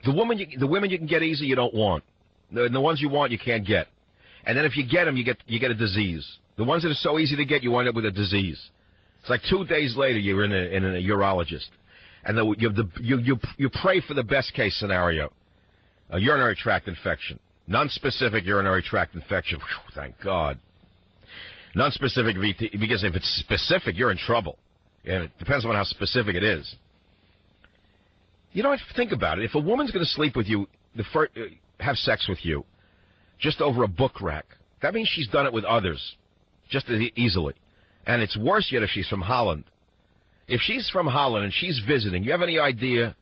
The women you can get easy, you don't want. The ones you want, you can't get. And then if you get them, you get a disease. The ones that are so easy to get, you wind up with a disease. It's like 2 days later, you're in a urologist, and you pray for the best case scenario, a urinary tract infection, non-specific urinary tract infection. Whew, thank God. Non-specific VT, because if it's specific, you're in trouble. And it depends on how specific it is. You know, think about it. If a woman's going to sleep with you, have sex with you, just over a book rack, that means she's done it with others, just as easily. And it's worse yet if she's from Holland. If she's from Holland and she's visiting, you have any idea?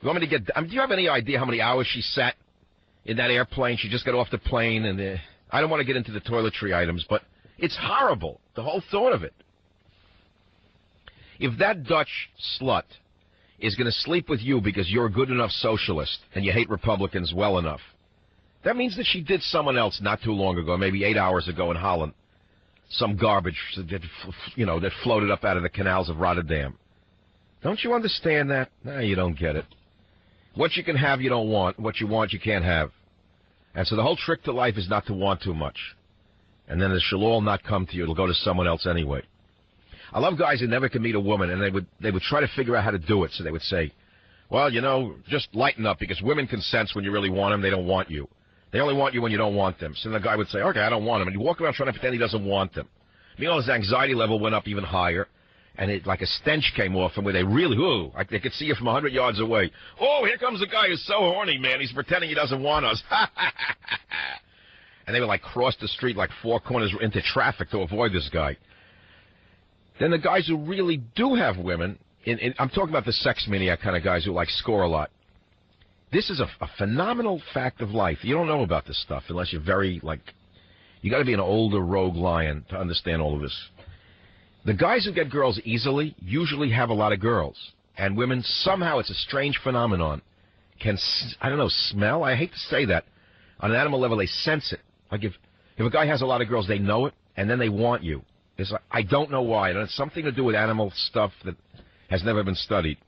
Do you have any idea how many hours she sat in that airplane? She just got off the plane, and I don't want to get into the toiletry items, but it's horrible, the whole thought of it. If that Dutch slut is going to sleep with you because you're a good enough socialist and you hate Republicans well enough, that means that she did someone else not too long ago, maybe 8 hours ago in Holland, some garbage that floated up out of the canals of Rotterdam. Don't you understand that? No, you don't get it. What you can have, you don't want. What you want, you can't have. And so the whole trick to life is not to want too much. And then it shall all not come to you. It'll go to someone else anyway. I love guys who never can meet a woman, and they would try to figure out how to do it. So they would say, well, just lighten up, because women can sense when you really want them, they don't want you. They only want you when you don't want them. So then the guy would say, okay, I don't want him. And he'd walk around trying to pretend he doesn't want them. Meanwhile, his anxiety level went up even higher, and like a stench came off him where they could see you from 100 yards away. Oh, here comes a guy who's so horny, man. He's pretending he doesn't want us. And they would cross the street 4 corners into traffic to avoid this guy. Then the guys who really do have women, I'm talking about the sex maniac kind of guys who score a lot. This is a phenomenal fact of life. You don't know about this stuff unless you're very, you got to be an older rogue lion to understand all of this. The guys who get girls easily usually have a lot of girls. And women, somehow, it's a strange phenomenon, can, smell? I hate to say that. On an animal level, they sense it. If a guy has a lot of girls, they know it, and then they want you. I don't know why. And it's something to do with animal stuff that has never been studied.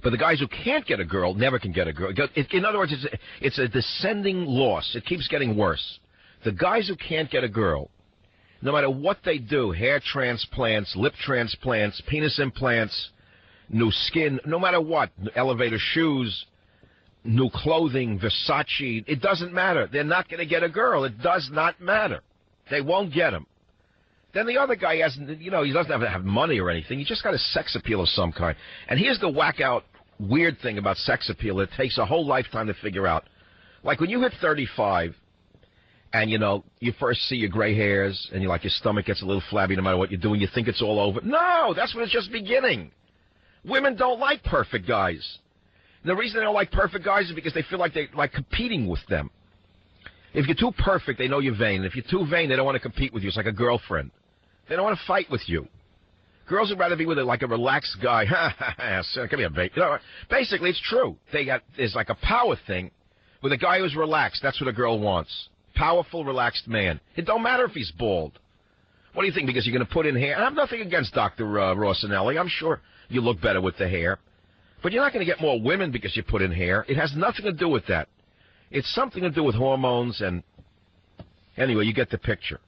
But the guys who can't get a girl never can get a girl. In other words, it's a descending loss. It keeps getting worse. The guys who can't get a girl, no matter what they do, hair transplants, lip transplants, penis implants, new skin, no matter what, elevator shoes, new clothing, Versace, it doesn't matter. They're not going to get a girl. It does not matter. They won't get them. Then the other guy hasn't, he doesn't have money or anything. He just got a sex appeal of some kind. And here's the whack-out weird thing about sex appeal. It takes a whole lifetime to figure out. Like when you hit 35 and, you first see your gray hairs and your stomach gets a little flabby no matter what you do and you think it's all over. No, that's when it's just beginning. Women don't like perfect guys. And the reason they don't like perfect guys is because they feel like they're competing with them. If you're too perfect, they know you're vain. And if you're too vain, they don't want to compete with you. It's like a girlfriend. They don't want to fight with you. Girls would rather be with a relaxed guy. Come here, babe. Basically, it's true. There's a power thing with a guy who's relaxed. That's what a girl wants. Powerful, relaxed man. It don't matter if he's bald. What do you think? Because you're going to put in hair? And I have nothing against Dr. Rossinelli. I'm sure you look better with the hair. But you're not going to get more women because you put in hair. It has nothing to do with that. It's something to do with hormones and... Anyway, you get the picture.